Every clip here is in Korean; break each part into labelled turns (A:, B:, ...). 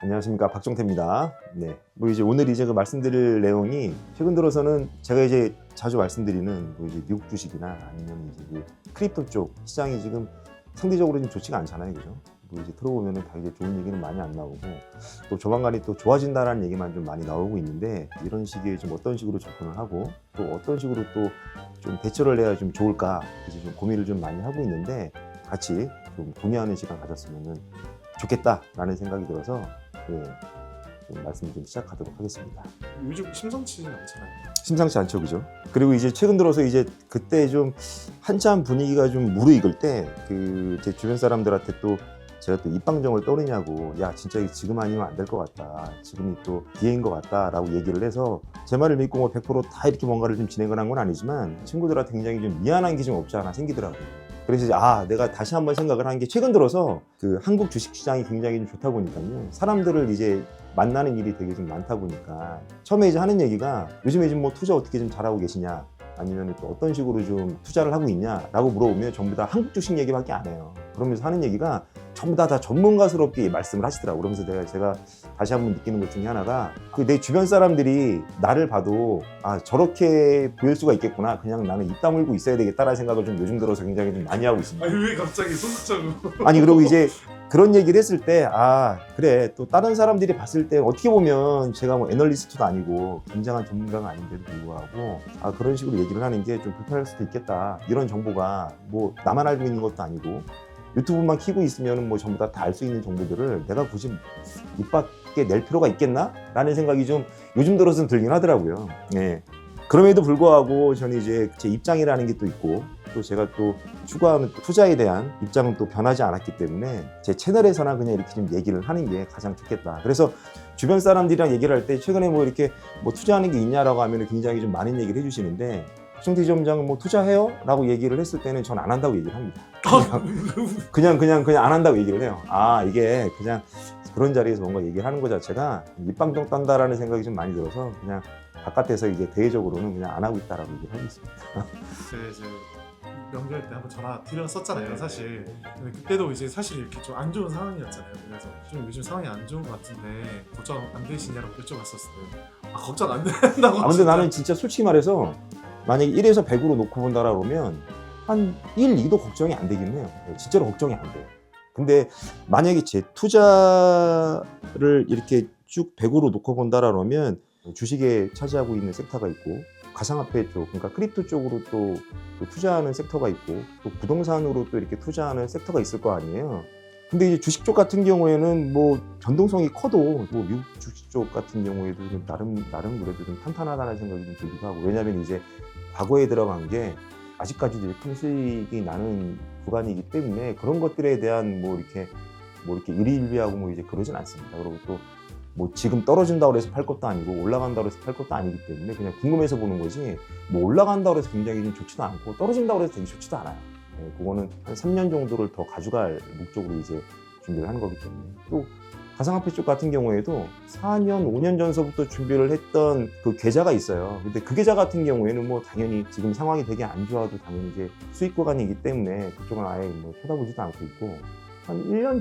A: 안녕하십니까, 박종태입니다. 네, 뭐 이제 오늘 이제 그 말씀드릴 내용이 최근 들어서는 제가 이제 자주 말씀드리는 뭐 이제 미국 주식이나 아니면 이제 그 크립토 쪽 시장이 지금 상대적으로 좀 좋지가 않잖아요, 그죠? 뭐 이제 들어보면은 되게 좋은 얘기는 많이 안 나오고 또 조만간에 또 좋아진다라는 얘기만 좀 많이 나오고 있는데 이런 시기에 좀 어떤 식으로 접근을 하고 또 어떤 식으로 또 좀 대처를 해야 좀 좋을까 이제 좀 고민을 좀 많이 하고 있는데 같이 좀 공유하는 시간 가졌으면은 좋겠다라는 생각이 들어서 좀 말씀을 좀 시작하도록 하겠습니다.
B: 요즘 심상치 않잖아요.
A: 심상치 않죠, 그죠? 그리고 이제 최근 들어서 이제 그때 좀 한참 분위기가 좀 무르익을 때 그 제 주변 사람들한테 또 제가 또 입방정을 떠느냐고, 야 진짜 지금 아니면 안 될 것 같다, 지금이 또 기회인 것 같다라고 얘기를 해서 제 말을 믿고 뭐 100%다 이렇게 뭔가를 좀 진행을 한 건 아니지만 친구들한테 굉장히 좀 미안한 게 좀 없지 않아 생기더라고요. 그래서 이제 내가 다시 한번 생각을 한 게 최근 들어서 그 한국 주식시장이 굉장히 좀 좋다 보니까요, 사람들을 이제 만나는 일이 되게 좀 많다 보니까 처음에 이제 하는 얘기가 요즘에 지금 뭐 투자 어떻게 좀 잘하고 계시냐, 아니면 또 어떤 식으로 좀 투자를 하고 있냐라고 물어보면 전부 다 한국 주식 얘기밖에 안 해요. 그러면서 하는 얘기가 전부 다 전문가스럽게 말씀을 하시더라고요. 그러면서 제가 다시 한번 느끼는 것 중에 하나가 그 내 주변 사람들이 나를 봐도 저렇게 보일 수가 있겠구나, 그냥 나는 입 다물고 있어야 되겠다라는 생각을 좀 요즘 들어서 굉장히 좀 많이 하고 있습니다.
B: 아니 왜 갑자기 소극적으로?
A: 아니 그리고 이제 그런 얘기를 했을 때 그래, 또 다른 사람들이 봤을 때 어떻게 보면 제가 뭐 애널리스트도 아니고 굉장한 전문가가 아닌데도 불구하고 그런 식으로 얘기를 하는 게 좀 불편할 수도 있겠다. 이런 정보가 뭐 나만 알고 있는 것도 아니고 유튜브만 키고 있으면 뭐 전부 다 알 수 있는 정보들을 내가 굳이 입 밖에 낼 필요가 있겠나? 라는 생각이 좀 요즘 들어서는 들긴 하더라고요. 네. 그럼에도 불구하고 저는 이제 제 입장이라는 게 또 있고 또 제가 또 추구하는 투자에 대한 입장은 또 변하지 않았기 때문에 제 채널에서나 그냥 이렇게 좀 얘기를 하는 게 가장 좋겠다. 그래서 주변 사람들이랑 얘기를 할 때 최근에 뭐 이렇게 뭐 투자하는 게 있냐라고 하면 굉장히 좀 많은 얘기를 해주시는데, 박종태 지점장은 뭐 투자해요? 라고 얘기를 했을 때는 전 안 한다고 얘기를 합니다. 그냥 안 한다고 얘기를 해요. 이게 그냥 그런 자리에서 뭔가 얘기를 하는 것 자체가 입방정 딴다라는 생각이 좀 많이 들어서 그냥 바깥에서 이제 대외적으로는 그냥 안 하고 있다라고 얘기를 하고 있습니다.
B: 제가 이제 명절 때 한번 전화 드렸었잖아요, 사실. 근데 그때도 이제 사실 이렇게 좀 안 좋은 상황이었잖아요. 그래서 좀 요즘 상황이 안 좋은 것 같은데 걱정 안 되시냐고 여쭤봤었어요. 걱정 안 된다고.
A: 근데
B: 진짜.
A: 나는 진짜 솔직히 말해서 만약에 1에서 100으로 놓고 본다라고 그러면 한 1, 2도 걱정이 안 되긴 해요. 진짜로 걱정이 안 돼요. 근데 만약에 제 투자를 이렇게 쭉 100으로 놓고 본다라고 하면 주식에 차지하고 있는 섹터가 있고 가상화폐 쪽, 그러니까 크립토 쪽으로 또 투자하는 섹터가 있고 또 부동산으로 또 이렇게 투자하는 섹터가 있을 거 아니에요. 근데 이제 주식 쪽 같은 경우에는 뭐 변동성이 커도 뭐 미국 주식 쪽 같은 경우에도 좀 나름 그래도 좀 탄탄하다는 생각이 좀 들기도 하고, 왜냐하면 이제 과거에 들어간 게 아직까지도 큰 수익이 나는 구간이기 때문에 그런 것들에 대한 뭐 이렇게 일희일비하고 뭐 이제 그러진 않습니다. 그리고 또 뭐 지금 떨어진다고 해서 팔 것도 아니고 올라간다고 해서 팔 것도 아니기 때문에 그냥 궁금해서 보는 거지, 뭐 올라간다고 해서 굉장히 좀 좋지도 않고 떨어진다고 해서 되게 좋지도 않아요. 그거는 한 3년 정도를 더 가져갈 목적으로 이제 준비를 하는 거기 때문에. 또 가상화폐 쪽 같은 경우에도 4년, 5년 전서부터 준비를 했던 그 계좌가 있어요. 근데 그 계좌 같은 경우에는 뭐 당연히 지금 상황이 되게 안 좋아도 당연히 이제 수익 구간이기 때문에 그쪽은 아예 뭐 쳐다보지도 않고 있고, 한 1년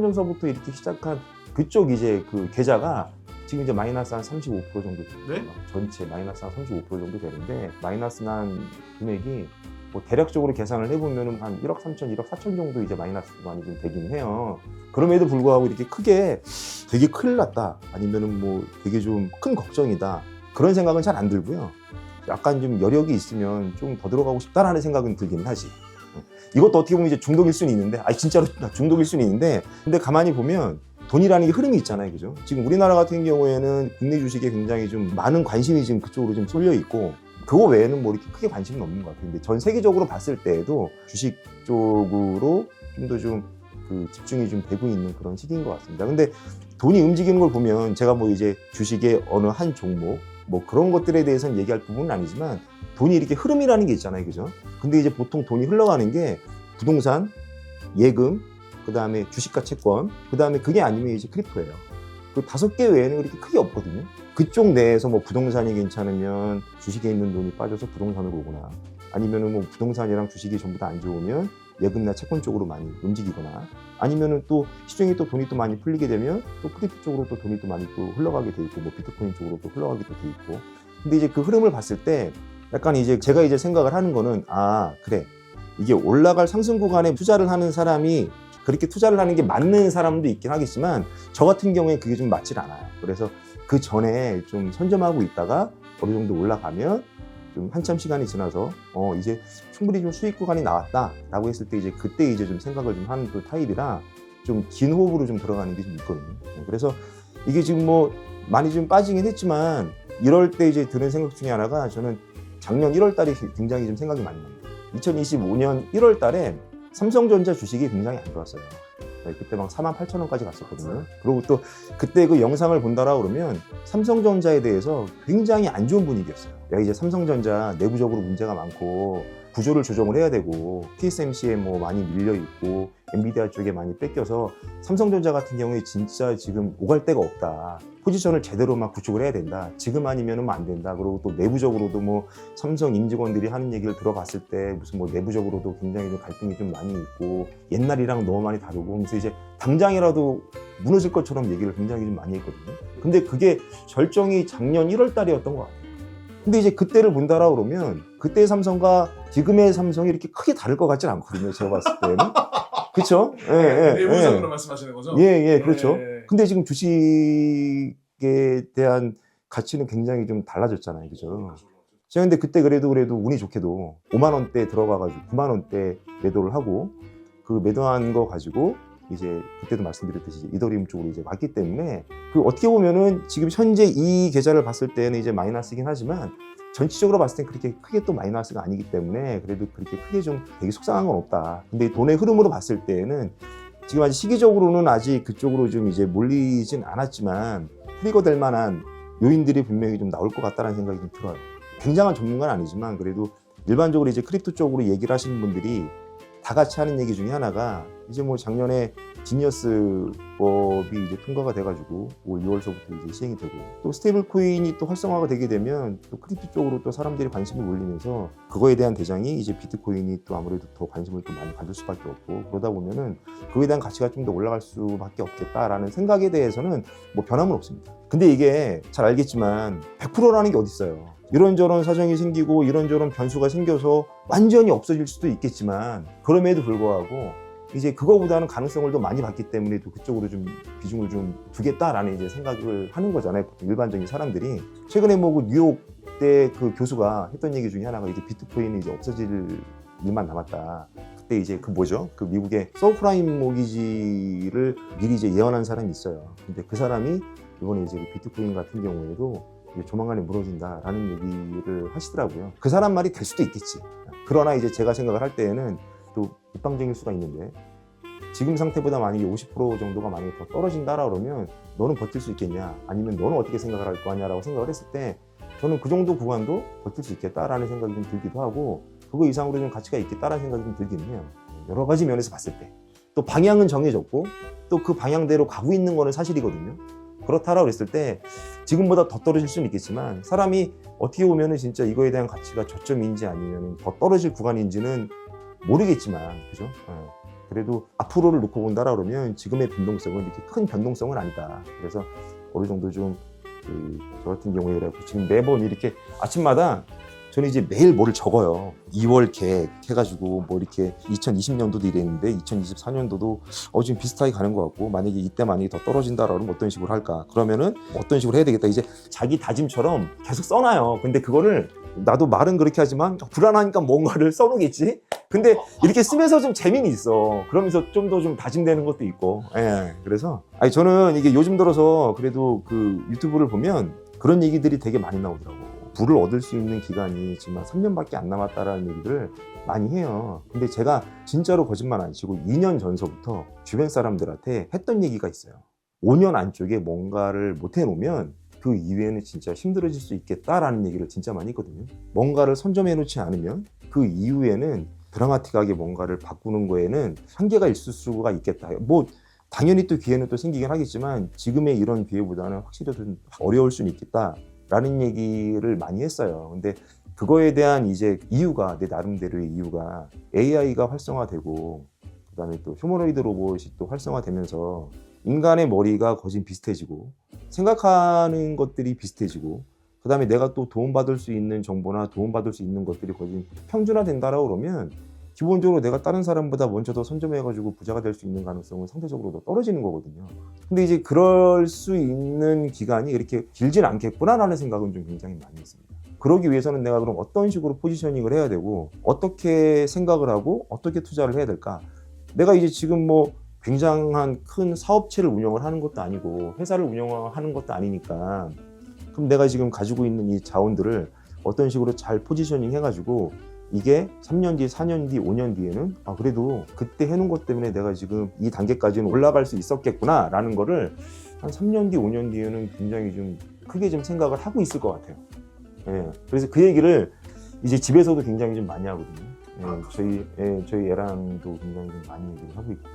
A: 전서부터 이렇게 시작한 그쪽 이제 그 계좌가 지금 이제 마이너스 한 35% 정도 돼요.
B: 네?
A: 전체 마이너스 한 35% 정도 되는데, 마이너스 난 금액이 뭐 대략적으로 계산을 해보면 한 1억 3천, 1억 4천 정도 이제 마이너스가 많이 좀 되긴 해요. 그럼에도 불구하고 이렇게 크게 되게 큰일 났다, 아니면은 뭐 되게 좀 큰 걱정이다, 그런 생각은 잘 안 들고요. 약간 좀 여력이 있으면 좀 더 들어가고 싶다라는 생각은 들긴 하지. 이것도 어떻게 보면 이제 중독일 수는 있는데, 진짜로 중독일 수는 있는데, 근데 가만히 보면 돈이라는 게 흐름이 있잖아요, 그죠? 지금 우리나라 같은 경우에는 국내 주식에 굉장히 좀 많은 관심이 지금 그쪽으로 좀 쏠려 있고, 그거 외에는 뭐 이렇게 크게 관심은 없는 것 같아요. 근데 전 세계적으로 봤을 때에도 주식 쪽으로 좀 더 좀 그 집중이 좀 되고 있는 그런 시기인 것 같습니다. 근데 돈이 움직이는 걸 보면 제가 뭐 이제 주식의 어느 한 종목 뭐 그런 것들에 대해서는 얘기할 부분은 아니지만 돈이 이렇게 흐름이라는 게 있잖아요, 그죠? 근데 이제 보통 돈이 흘러가는 게 부동산, 예금, 그 다음에 주식과 채권, 그 다음에 그게 아니면 이제 크립토예요. 그 5개 외에는 그렇게 크게 없거든요. 그쪽 내에서 뭐 부동산이 괜찮으면 주식에 있는 돈이 빠져서 부동산으로 오거나, 아니면은 뭐 부동산이랑 주식이 전부 다 안 좋으면 예금이나 채권 쪽으로 많이 움직이거나 아니면은 또 시중에 또 돈이 또 많이 풀리게 되면 또 크립토 쪽으로 또 돈이 또 많이 또 흘러가게 돼 있고 뭐 비트코인 쪽으로 또 흘러가게 또 돼 있고. 근데 이제 그 흐름을 봤을 때 약간 이제 제가 이제 생각을 하는 거는 그래. 이게 올라갈 상승 구간에 투자를 하는 사람이 그렇게 투자를 하는 게 맞는 사람도 있긴 하겠지만 저 같은 경우에 그게 좀 맞질 않아요. 그래서 그 전에 좀 선점하고 있다가 어느 정도 올라가면 좀 한참 시간이 지나서 이제 충분히 좀 수익 구간이 나왔다라고 했을 때 이제 그때 이제 좀 생각을 좀 하는 또 타입이라 좀 긴 호흡으로 좀 들어가는 게 좀 있거든요. 그래서 이게 지금 뭐 많이 좀 빠지긴 했지만 이럴 때 이제 드는 생각 중에 하나가 저는 작년 1월 달에 굉장히 좀 생각이 많이 납니다. 2025년 1월 달에 삼성전자 주식이 굉장히 안 좋았어요. 그때 막 48,000원까지 갔었거든요. 그리고 또 그때 그 영상을 본다라 그러면 삼성전자에 대해서 굉장히 안 좋은 분위기였어요. 야, 이제 삼성전자 내부적으로 문제가 많고 구조를 조정을 해야 되고 TSMC에 뭐 많이 밀려 있고 엔비디아 쪽에 많이 뺏겨서 삼성전자 같은 경우에 진짜 지금 오갈 데가 없다. 포지션을 제대로 막 구축을 해야 된다. 지금 아니면은 안 된다. 그리고 또 내부적으로도 뭐 삼성 임직원들이 하는 얘기를 들어봤을 때 무슨 뭐 내부적으로도 굉장히 좀 갈등이 좀 많이 있고 옛날이랑 너무 많이 다르고 그래서 이제 당장이라도 무너질 것처럼 얘기를 굉장히 좀 많이 했거든요. 근데 그게 결정이 작년 1월 달이었던 것 같아요. 근데 이제 그때를 본다라 그러면 그때의 삼성과 지금의 삼성이 이렇게 크게 다를 것 같진 않거든요. 제가 봤을 때는. 그렇죠?
B: 내부적으로 말씀하시는 거죠?
A: 그렇죠. 근데 지금 주식에 대한 가치는 굉장히 좀 달라졌잖아요. 그죠? 제가 근데 그때 그래도 운이 좋게도 5만 원대 들어가가지고 9만 원대 매도를 하고 그 매도한 거 가지고 이제 그때도 말씀드렸듯이 이더리움 쪽으로 이제 왔기 때문에 그 어떻게 보면은 지금 현재 이 계좌를 봤을 때는 이제 마이너스이긴 하지만 전체적으로 봤을 땐 그렇게 크게 또 마이너스가 아니기 때문에 그래도 그렇게 크게 좀 되게 속상한 건 없다. 근데 돈의 흐름으로 봤을 때는 지금 아직 시기적으로는 아직 그쪽으로 좀 이제 몰리진 않았지만 트리거될 만한 요인들이 분명히 좀 나올 것 같다는 생각이 좀 들어요. 굉장한 전문가는 아니지만 그래도 일반적으로 이제 크립토 쪽으로 얘기를 하시는 분들이 다 같이 하는 얘기 중에 하나가 이제 뭐 작년에 지니어스법이 이제 통과가 돼가지고 올 2월서부터 이제 시행이 되고 또 스테이블 코인이 또 활성화가 되게 되면 또 크립토 쪽으로 또 사람들이 관심을 몰리면서 그거에 대한 대장이 이제 비트코인이 또 아무래도 더 관심을 또 많이 가질 수밖에 없고 그러다 보면은 그거에 대한 가치가 좀 더 올라갈 수밖에 없겠다라는 생각에 대해서는 뭐 변함은 없습니다. 근데 이게 잘 알겠지만 100%라는 게 어디 있어요. 이런저런 사정이 생기고 이런저런 변수가 생겨서 완전히 없어질 수도 있겠지만 그럼에도 불구하고 이제 그거보다는 가능성을 더 많이 봤기 때문에 또 그쪽으로 좀 비중을 좀 두겠다라는 이제 생각을 하는 거잖아요. 보통 일반적인 사람들이. 최근에 뭐 그 뉴욕 때 그 교수가 했던 얘기 중에 하나가 이제 비트코인이 이제 없어질 일만 남았다. 그때 이제 그 뭐죠? 그 미국의 서브프라임 모기지를 미리 이제 예언한 사람이 있어요. 근데 그 사람이 이번에 이제 비트코인 같은 경우에도 조만간에 무너진다라는 얘기를 하시더라고요. 그 사람 말이 될 수도 있겠지. 그러나 이제 제가 생각을 할 때에는 또 입방정일 수가 있는데 지금 상태보다 만약에 50% 정도가 만약에 더 떨어진다라 그러면 너는 버틸 수 있겠냐? 아니면 너는 어떻게 생각을 할 거냐라고 생각을 했을 때 저는 그 정도 구간도 버틸 수 있겠다라는 생각이 좀 들기도 하고 그거 이상으로 좀 가치가 있겠다라는 생각이 좀 들기는 해요. 여러 가지 면에서 봤을 때. 또 방향은 정해졌고 또 그 방향대로 가고 있는 거는 사실이거든요. 그렇다라고 그랬을 때 지금보다 더 떨어질 수는 있겠지만 사람이 어떻게 보면은 진짜 이거에 대한 가치가 저점인지 아니면 더 떨어질 구간인지는 모르겠지만 그죠? 그래도 앞으로를 놓고 본다라 그러면 지금의 변동성은 이렇게 큰 변동성은 아니다. 그래서 어느 정도 좀 저 같은 경우에 지금 매번 이렇게 아침마다 저는 이제 매일 뭐를 적어요. 2월 계획 해가지고 뭐 이렇게 2020년도도 이랬는데 2024년도도 지금 비슷하게 가는 것 같고 만약에 이때 만약에 더 떨어진다라면 어떤 식으로 할까? 그러면은 어떤 식으로 해야 되겠다. 이제 자기 다짐처럼 계속 써놔요. 근데 그거를 나도 말은 그렇게 하지만 불안하니까 뭔가를 써놓겠지? 근데 이렇게 쓰면서 좀 재미는 있어. 그러면서 좀 더 좀 다짐되는 것도 있고. 그래서 저는 이게 요즘 들어서 그래도 그 유튜브를 보면 그런 얘기들이 되게 많이 나오더라고. 부를 얻을 수 있는 기간이 지금 3년밖에 안 남았다라는 얘기를 많이 해요. 근데 제가 진짜로 거짓말 안 치고 2년 전서부터 주변 사람들한테 했던 얘기가 있어요. 5년 안쪽에 뭔가를 못 해놓으면 그 이후에는 진짜 힘들어질 수 있겠다라는 얘기를 진짜 많이 했거든요. 뭔가를 선점해놓지 않으면 그 이후에는 드라마틱하게 뭔가를 바꾸는 거에는 한계가 있을 수가 있겠다. 뭐 당연히 또 기회는 또 생기긴 하겠지만 지금의 이런 기회보다는 확실히 좀 어려울 수는 있겠다. 라는 얘기를 많이 했어요. 근데 그거에 대한 이제 이유가 내 나름대로의 이유가 AI가 활성화되고 그다음에 또 휴머노이드 로봇이 또 활성화되면서 인간의 머리가 거진 비슷해지고 생각하는 것들이 비슷해지고 그다음에 내가 또 도움받을 수 있는 정보나 도움받을 수 있는 것들이 거진 평준화된다라고 그러면 기본적으로 내가 다른 사람보다 먼저 더 선점해가지고 부자가 될 수 있는 가능성은 상대적으로 더 떨어지는 거거든요. 근데 이제 그럴 수 있는 기간이 이렇게 길진 않겠구나라는 생각은 좀 굉장히 많이 했습니다. 그러기 위해서는 내가 그럼 어떤 식으로 포지셔닝을 해야 되고 어떻게 생각을 하고 어떻게 투자를 해야 될까? 내가 이제 지금 뭐 굉장한 큰 사업체를 운영을 하는 것도 아니고 회사를 운영하는 것도 아니니까 그럼 내가 지금 가지고 있는 이 자원들을 어떤 식으로 잘 포지셔닝 해가지고 이게 3년 뒤, 4년 뒤, 5년 뒤에는 그래도 그때 해놓은 것 때문에 내가 지금 이 단계까지는 올라갈 수 있었겠구나 라는 거를 한 3년 뒤, 5년 뒤에는 굉장히 좀 크게 좀 생각을 하고 있을 것 같아요. 예, 그래서 그 얘기를 이제 집에서도 굉장히 좀 많이 하거든요. 저희 애랑도 굉장히 좀 많이 얘기를 하고 있고.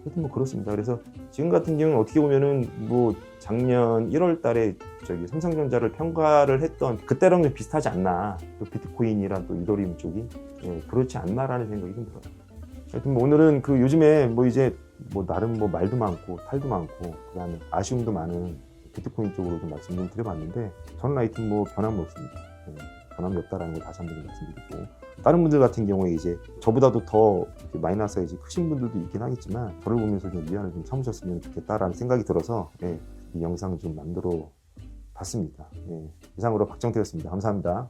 A: 하여튼 뭐 그렇습니다. 그래서 지금 같은 경우는 어떻게 보면은 뭐 작년 1월 달에 저기 삼성전자를 평가를 했던 그때랑 좀 비슷하지 않나. 또 비트코인이랑 또 이더리움 쪽이 그렇지 않나라는 생각이 좀 들어요. 하여튼 뭐 오늘은 그 요즘에 뭐 이제 뭐 나름 뭐 말도 많고 탈도 많고 그다음에 아쉬움도 많은 비트코인 쪽으로 좀 말씀 좀 드려봤는데 저는 하여튼 뭐 변함은 없습니다. 변함이 없다라는 걸 다시 한번 말씀드리고 다른 분들 같은 경우에 이제 저보다도 더 마이너스가 이제 크신 분들도 있긴 하겠지만 저를 보면서 좀 위안을 좀 삼으셨으면 좋겠다라는 생각이 들어서 이 영상을 좀 만들어 봤습니다. 이상으로 박정태였습니다. 감사합니다.